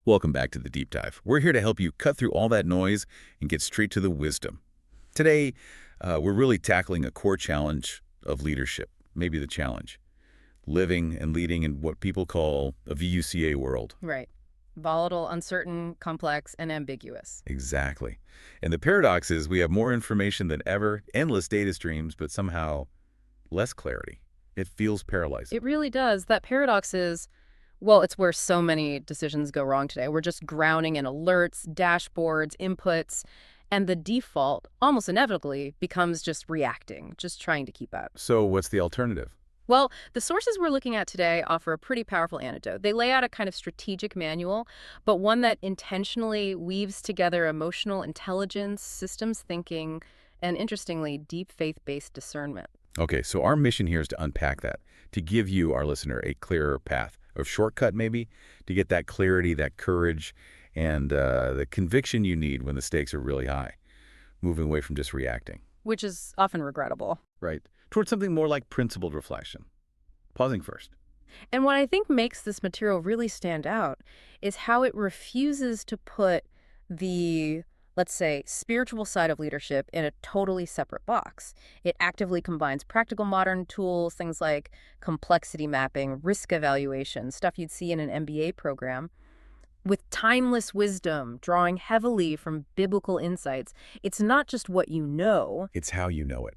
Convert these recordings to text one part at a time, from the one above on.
Welcome back to the Deep Dive. We're here to help you cut through all that noise and get straight to the wisdom. Today, we're really tackling a core challenge of leadership, maybe the challenge, living and leading in what people call a VUCA world. Right. Volatile, uncertain, complex, and ambiguous. Exactly. And the paradox is we have more information than ever, endless data streams, but somehow less clarity. It feels paralyzing. It really does. That paradox is, well, it's where so many decisions go wrong today. We're just drowning in alerts, dashboards, inputs, and the default, almost inevitably, becomes just reacting, just trying to keep up. So what's the alternative? Well, the sources we're looking at today offer a pretty powerful antidote. They lay out a kind of strategic manual, but one that intentionally weaves together emotional intelligence, systems thinking, and interestingly, deep faith-based discernment. Okay, so our mission here is to unpack that, to give you, our listener, a clearer path, a shortcut maybe, to get that clarity, that courage, and the conviction you need when the stakes are really high, moving away from just reacting. Which is often regrettable. Right. Towards something more like principled reflection. Pausing first. And what I think makes this material really stand out is how it refuses to put the, let's say, spiritual side of leadership in a totally separate box. It actively combines practical modern tools, things like complexity mapping, risk evaluation, stuff you'd see in an MBA program, with timeless wisdom, drawing heavily from biblical insights. It's not just what you know. It's how you know it,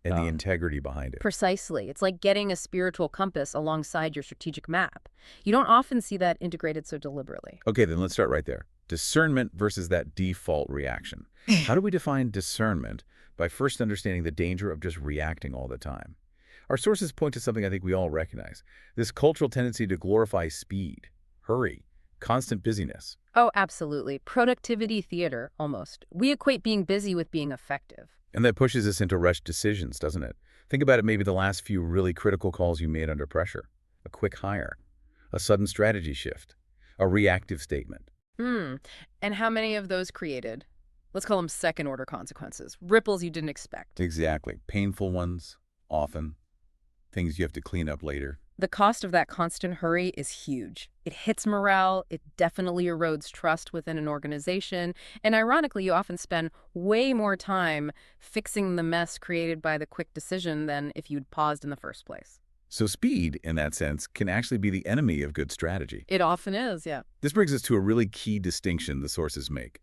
and the integrity behind it. Precisely. It's like getting a spiritual compass alongside your strategic map. You don't often see that integrated so deliberately. Okay, then let's start right there. Discernment versus that default reaction. How do we define discernment? By first understanding the danger of just reacting all the time. Our sources point to something I think we all recognize. This cultural tendency to glorify speed, hurry, constant busyness. Oh, absolutely. Productivity theater, almost. We equate being busy with being effective. And that pushes us into rushed decisions, doesn't it? Think about it, maybe the last few really critical calls you made under pressure. A quick hire, a sudden strategy shift, a reactive statement. And how many of those created, let's call them second-order consequences, ripples you didn't expect? Exactly. Painful ones, often. Things you have to clean up later. The cost of that constant hurry is huge. It hits morale, it definitely erodes trust within an organization, and ironically, you often spend way more time fixing the mess created by the quick decision than if you'd paused in the first place. So speed, in that sense, can actually be the enemy of good strategy. It often is, yeah. This brings us to a really key distinction the sources make.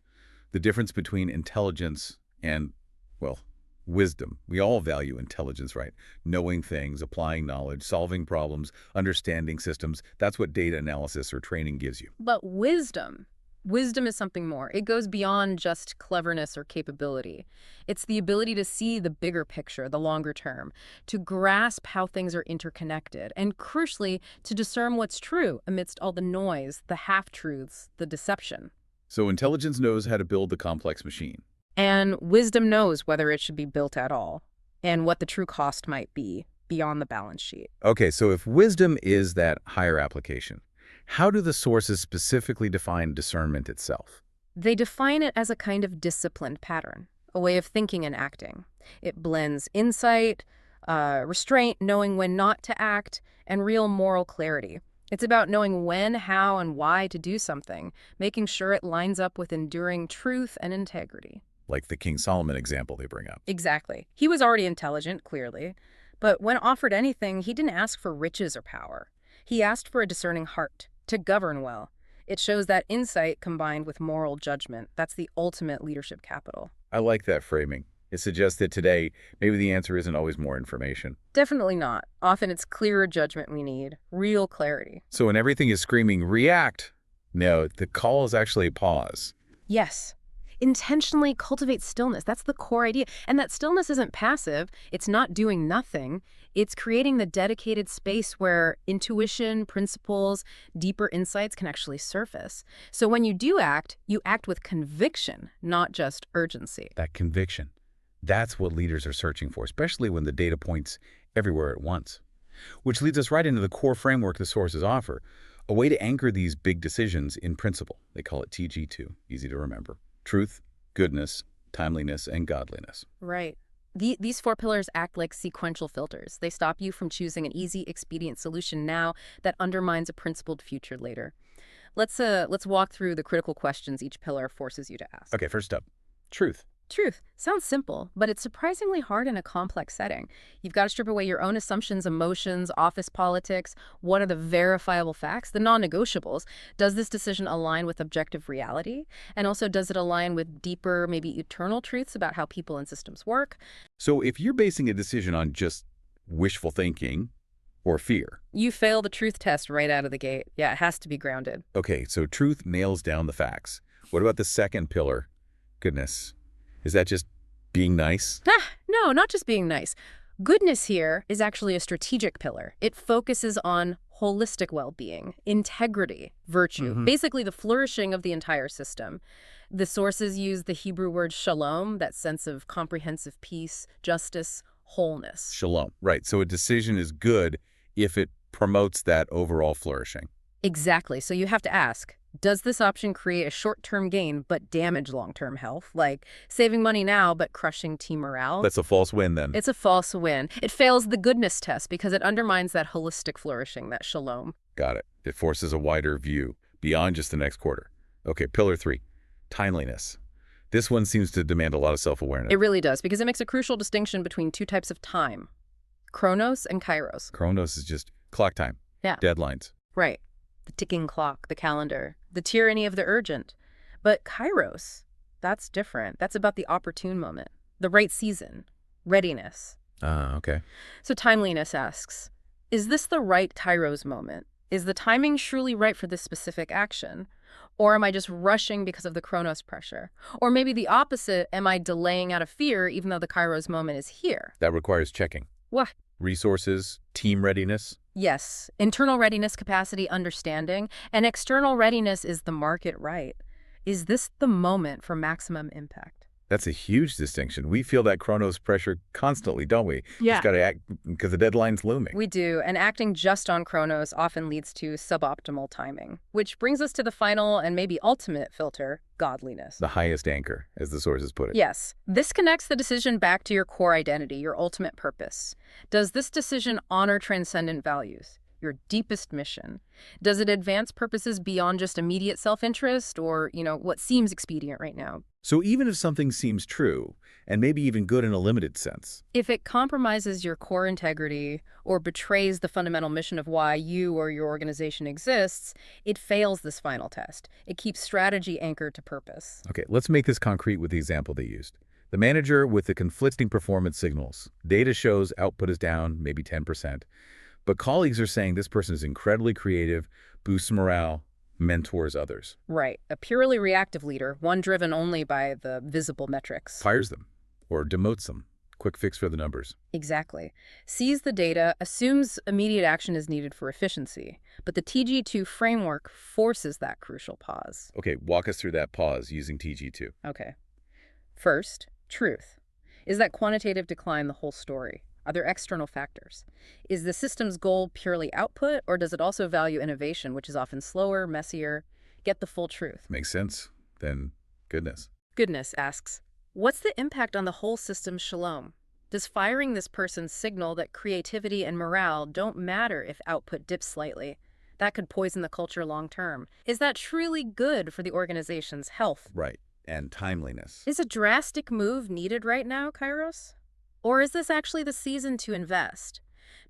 The difference between intelligence and, well, wisdom. We all value intelligence, right? Knowing things, applying knowledge, solving problems, understanding systems. That's what data analysis or training gives you. But wisdom is something more. It goes beyond just cleverness or capability. It's the ability to see the bigger picture, the longer term, to grasp how things are interconnected, and crucially, to discern what's true amidst all the noise, the half-truths, the deception. So intelligence knows how to build the complex machine. And wisdom knows whether it should be built at all, and what the true cost might be beyond the balance sheet. Okay, so if wisdom is that higher application, how do the sources specifically define discernment itself? They define it as a kind of disciplined pattern, a way of thinking and acting. It blends insight, restraint, knowing when not to act, and real moral clarity. It's about knowing when, how, and why to do something, making sure it lines up with enduring truth and integrity. Like the King Solomon example they bring up. Exactly. He was already intelligent, clearly, but when offered anything, he didn't ask for riches or power. He asked for a discerning heart, to govern well. It shows that insight combined with moral judgment. That's the ultimate leadership capital. I like that framing. It suggests that today, maybe the answer isn't always more information. Definitely not. Often it's clearer judgment we need, real clarity. So when everything is screaming, react, no, the call is actually pause. Yes. Intentionally cultivate stillness. That's the core idea. And that stillness isn't passive. It's not doing nothing. It's creating the dedicated space where intuition, principles, deeper insights can actually surface. So when you do act, you act with conviction, not just urgency. That conviction. That's what leaders are searching for, especially when the data points everywhere at once. Which leads us right into the core framework the sources offer, a way to anchor these big decisions in principle. They call it TG2, easy to remember. Truth, goodness, timeliness, and godliness. Right. These four pillars act like sequential filters. They stop you from choosing an easy, expedient solution now that undermines a principled future later. Let's walk through the critical questions each pillar forces you to ask. Okay, first up, truth. Truth sounds simple, but it's surprisingly hard in a complex setting. You've got to strip away your own assumptions, emotions, office politics. What are the verifiable facts, the non-negotiables? Does this decision align with objective reality? And also, does it align with deeper, maybe eternal truths about how people and systems work? So if you're basing a decision on just wishful thinking or fear, You fail the truth test right out of the gate. Yeah, it has to be grounded. okay, so truth nails down the facts. What about the second pillar? Goodness. Is that just being nice? No, not just being nice. Goodness here is actually a strategic pillar. It focuses on holistic well-being, integrity, virtue, basically the flourishing of the entire system. The sources use the Hebrew word shalom, that sense of comprehensive peace, justice, wholeness. Shalom. Right. So a decision is good if it promotes that overall flourishing. Exactly. So you have to ask, does this option create a short-term gain but damage long-term health? Like saving money now but crushing team morale? That's a false win then. It's a false win. It fails the goodness test because it undermines that holistic flourishing, that shalom. Got it. It forces a wider view beyond just the next quarter. Okay, pillar 3, timeliness. This one seems to demand a lot of self-awareness. It really does, because it makes a crucial distinction between two types of time, chronos and kairos. Chronos is just clock time. Yeah. Deadlines. Right. The ticking clock, the calendar, the tyranny of the urgent. But kairos, that's different. That's about the opportune moment, the right season, readiness. Ah, okay. So timeliness asks, is this the right kairos moment? Is the timing truly right for this specific action? Or am I just rushing because of the chronos pressure? Or maybe the opposite, am I delaying out of fear even though the kairos moment is here? That requires checking. What? Resources, team readiness. Yes, internal readiness, capacity, understanding, and external readiness is the market right. Is this the moment for maximum impact? That's a huge distinction. We feel that chronos pressure constantly, don't we? Yeah. Just got to act because the deadline's looming. We do, and acting just on chronos often leads to suboptimal timing, which brings us to the final and maybe ultimate filter, godliness. The highest anchor, as the sources put it. Yes, this connects the decision back to your core identity, your ultimate purpose. Does this decision honor transcendent values, your deepest mission? Does it advance purposes beyond just immediate self-interest or, what seems expedient right now? So even if something seems true, and maybe even good in a limited sense, If it compromises your core integrity or betrays the fundamental mission of why you or your organization exists, it fails this final test. It keeps strategy anchored to purpose. okay, let's make this concrete with the example they used. The manager with the conflicting performance signals. Data shows output is down, maybe 10%. But colleagues are saying this person is incredibly creative, boosts morale, mentors others. Right. A purely reactive leader, one driven only by the visible metrics. Fires them or demotes them. Quick fix for the numbers. Exactly. Sees the data, assumes immediate action is needed for efficiency. But the TG2 framework forces that crucial pause. Okay, walk us through that pause using TG2. Okay. First, truth. Is that quantitative decline the whole story? Are there external factors? Is the system's goal purely output, or does it also value innovation, which is often slower, messier? Get the full truth. Makes sense. Then goodness. Goodness asks, what's the impact on the whole system's shalom? Does firing this person signal that creativity and morale don't matter if output dips slightly? That could poison the culture long term. Is that truly good for the organization's health? Right. And timeliness. Is a drastic move needed right now, Kairos? Or is this actually the season to invest?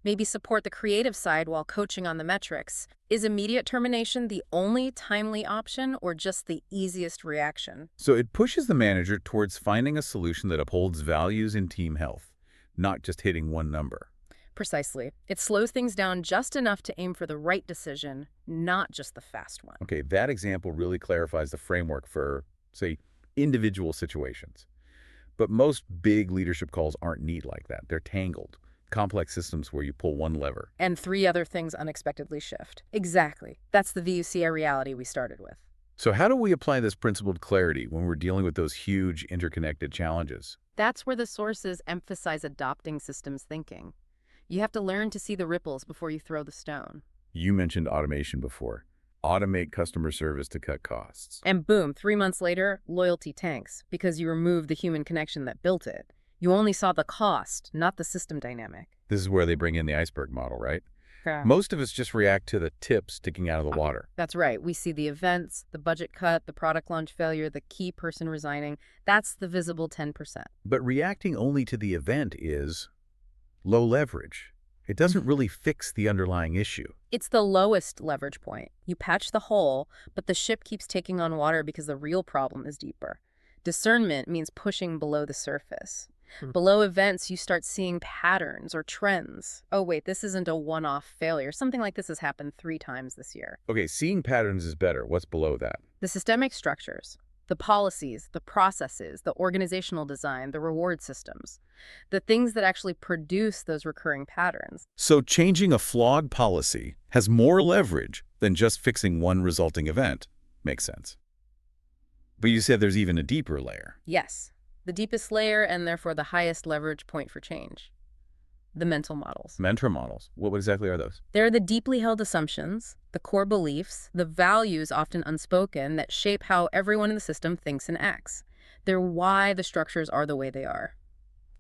Maybe support the creative side while coaching on the metrics. Is immediate termination the only timely option or just the easiest reaction? So it pushes the manager towards finding a solution that upholds values in team health, not just hitting one number. Precisely. It slows things down just enough to aim for the right decision, not just the fast one. Okay, that example really clarifies the framework for, say, individual situations. But most big leadership calls aren't neat like that. They're tangled, complex systems where you pull one lever. And 3 other things unexpectedly shift. Exactly. That's the VUCA reality we started with. So how do we apply this principled clarity when we're dealing with those huge interconnected challenges? That's where the sources emphasize adopting systems thinking. You have to learn to see the ripples before you throw the stone. You mentioned automation before. Automate customer service to cut costs. And boom, 3 months later, loyalty tanks because you removed the human connection that built it. You only saw the cost, not the system dynamic. This is where they bring in the iceberg model, right? Yeah. Most of us just react to the tip sticking out of the water. That's right. We see the events, the budget cut, the product launch failure, the key person resigning. That's the visible 10%. But reacting only to the event is low leverage. It doesn't really fix the underlying issue. It's the lowest leverage point. You patch the hole, but the ship keeps taking on water because the real problem is deeper. Discernment means pushing below the surface. Below events, you start seeing patterns or trends. Oh, wait, this isn't a one-off failure. Something like this has happened 3 times this year. Okay, seeing patterns is better. What's below that? The systemic structures, the policies, the processes, the organizational design, the reward systems, the things that actually produce those recurring patterns. So changing a flawed policy has more leverage than just fixing one resulting event. Makes sense. But you said there's even a deeper layer. Yes, the deepest layer and therefore the highest leverage point for change. The mental models. Mentor models. What exactly are those? They're the deeply held assumptions, the core beliefs, the values often unspoken that shape how everyone in the system thinks and acts. They're why the structures are the way they are.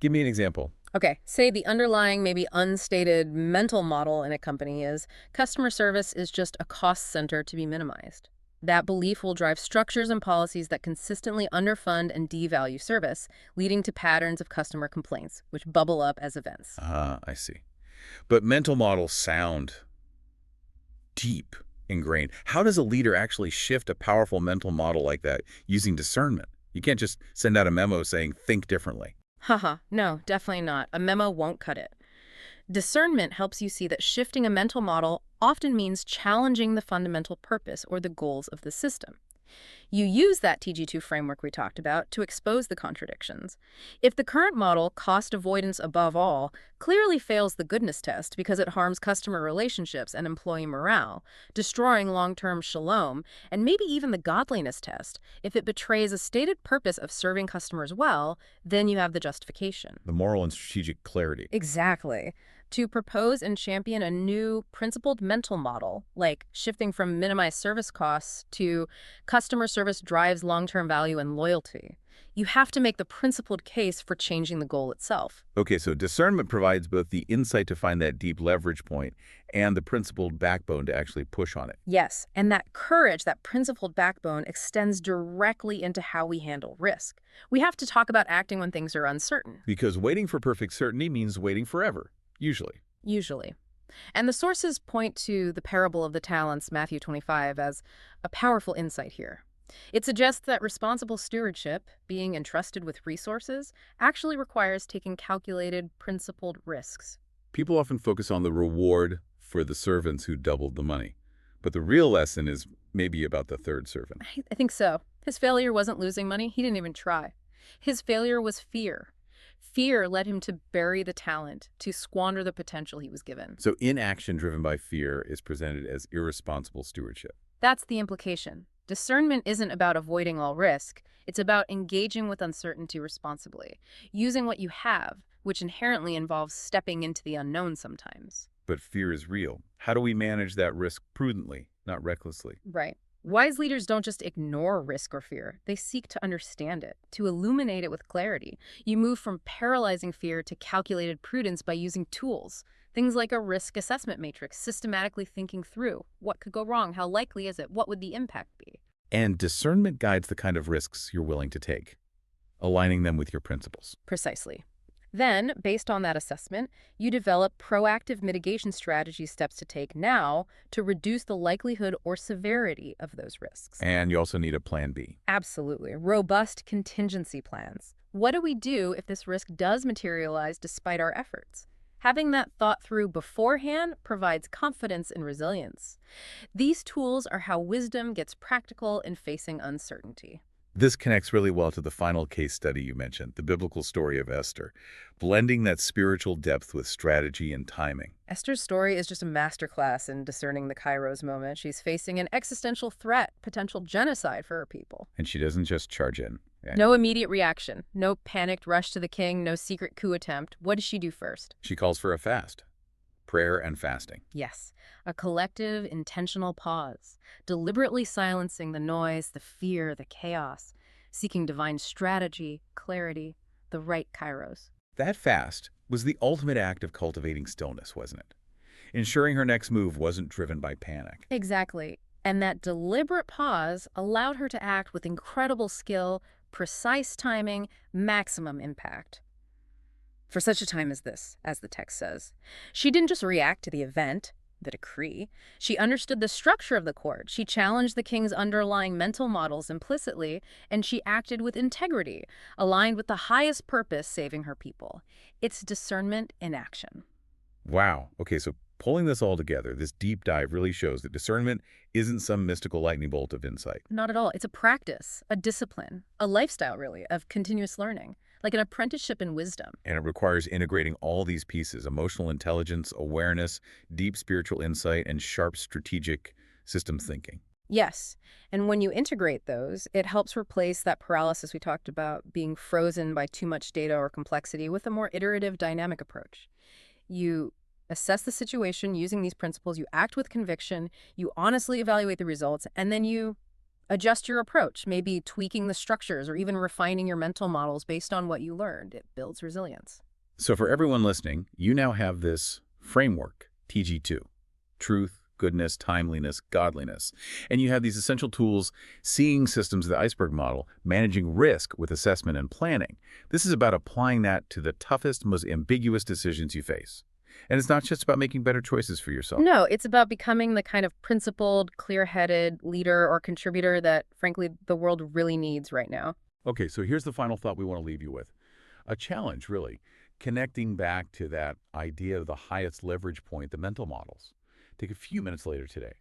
Give me an example. Okay, say the underlying, maybe unstated mental model in a company is customer service is just a cost center to be minimized. That belief will drive structures and policies that consistently underfund and devalue service, leading to patterns of customer complaints, which bubble up as events. I see. But mental models sound deep, ingrained. How does a leader actually shift a powerful mental model like that using discernment? You can't just send out a memo saying, think differently. Haha, no, definitely not. A memo won't cut it. Discernment helps you see that shifting a mental model often means challenging the fundamental purpose or the goals of the system. You use that TG2 framework we talked about to expose the contradictions. If the current model, cost avoidance above all, clearly fails the goodness test because it harms customer relationships and employee morale, destroying long-term shalom, and maybe even the godliness test, if it betrays a stated purpose of serving customers well, then you have the justification. The moral and strategic clarity. Exactly. To propose and champion a new principled mental model, like shifting from minimized service costs to customer service drives long-term value and loyalty, you have to make the principled case for changing the goal itself. Okay, so discernment provides both the insight to find that deep leverage point and the principled backbone to actually push on it. Yes, and that courage, that principled backbone, extends directly into how we handle risk. We have to talk about acting when things are uncertain. Because waiting for perfect certainty means waiting forever. Usually. And the sources point to the parable of the talents, Matthew 25, as a powerful insight here. It suggests that responsible stewardship, being entrusted with resources, actually requires taking calculated, principled risks. People often focus on the reward for the servants who doubled the money. But the real lesson is maybe about the third servant. I think so. His failure wasn't losing money. He didn't even try. His failure was fear. Fear led him to bury the talent, to squander the potential he was given. So inaction driven by fear is presented as irresponsible stewardship. That's the implication. Discernment isn't about avoiding all risk. It's about engaging with uncertainty responsibly, using what you have, which inherently involves stepping into the unknown sometimes. But fear is real. How do we manage that risk prudently, not recklessly? Right. Wise leaders don't just ignore risk or fear. They seek to understand it, to illuminate it with clarity. You move from paralyzing fear to calculated prudence by using tools. Things like a risk assessment matrix, systematically thinking through what could go wrong, how likely is it, what would the impact be? And discernment guides the kind of risks you're willing to take, aligning them with your principles. Precisely. Then, based on that assessment, you develop proactive mitigation strategy steps to take now to reduce the likelihood or severity of those risks. And you also need a plan B. Absolutely. Robust contingency plans. What do we do if this risk does materialize despite our efforts? Having that thought through beforehand provides confidence and resilience. These tools are how wisdom gets practical in facing uncertainty. This connects really well to the final case study you mentioned, the biblical story of Esther, blending that spiritual depth with strategy and timing. Esther's story is just a masterclass in discerning the Kairos moment. She's facing an existential threat, potential genocide for her people. And she doesn't just charge in. No immediate reaction, no panicked rush to the king, no secret coup attempt. What does she do first? She calls for a fast. Prayer and fasting. Yes, a collective, intentional pause, deliberately silencing the noise, the fear, the chaos, seeking divine strategy, clarity, the right kairos. That fast was the ultimate act of cultivating stillness, wasn't it? ensuring her next move wasn't driven by panic. Exactly. And that deliberate pause allowed her to act with incredible skill, precise timing, maximum impact. For such a time as this, as the text says. She didn't just react to the event, the decree. She understood the structure of the court. She challenged the king's underlying mental models implicitly, and she acted with integrity, aligned with the highest purpose, saving her people. It's discernment in action. Wow. Okay, so pulling this all together, this deep dive really shows that discernment isn't some mystical lightning bolt of insight. Not at all. It's a practice, a discipline, a lifestyle, really, of continuous learning, like an apprenticeship in wisdom. And it requires integrating all these pieces: emotional intelligence, awareness, deep spiritual insight, and sharp strategic systems thinking. Yes, and when you integrate those, it helps replace that paralysis we talked about, being frozen by too much data or complexity, with a more iterative, dynamic approach. You assess the situation using these principles, you act with conviction, you honestly evaluate the results, and then you adjust your approach, maybe tweaking the structures or even refining your mental models based on what you learned. It builds resilience. So for everyone listening, you now have this framework, TG2: truth, goodness, timeliness, godliness. And you have these essential tools: seeing systems, the iceberg model, managing risk with assessment and planning. This is about applying that to the toughest, most ambiguous decisions you face. And it's not just about making better choices for yourself. No, it's about becoming the kind of principled, clear-headed leader or contributor that, frankly, the world really needs right now. Okay, so here's the final thought we want to leave you with. A challenge, really, connecting back to that idea of the highest leverage point, the mental models. Take a few minutes later today.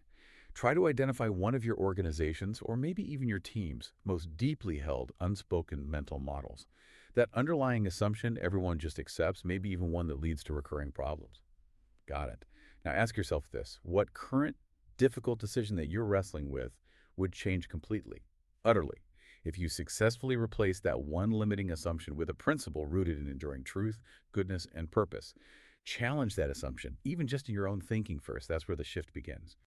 Try to identify one of your organization's, or maybe even your team's, most deeply held, unspoken mental models. That underlying assumption everyone just accepts, maybe even one that leads to recurring problems. Got it. Now ask yourself this: what current difficult decision that you're wrestling with would change completely, utterly, if you successfully replace that one limiting assumption with a principle rooted in enduring truth, goodness, and purpose? Challenge that assumption, even just in your own thinking first. That's where the shift begins.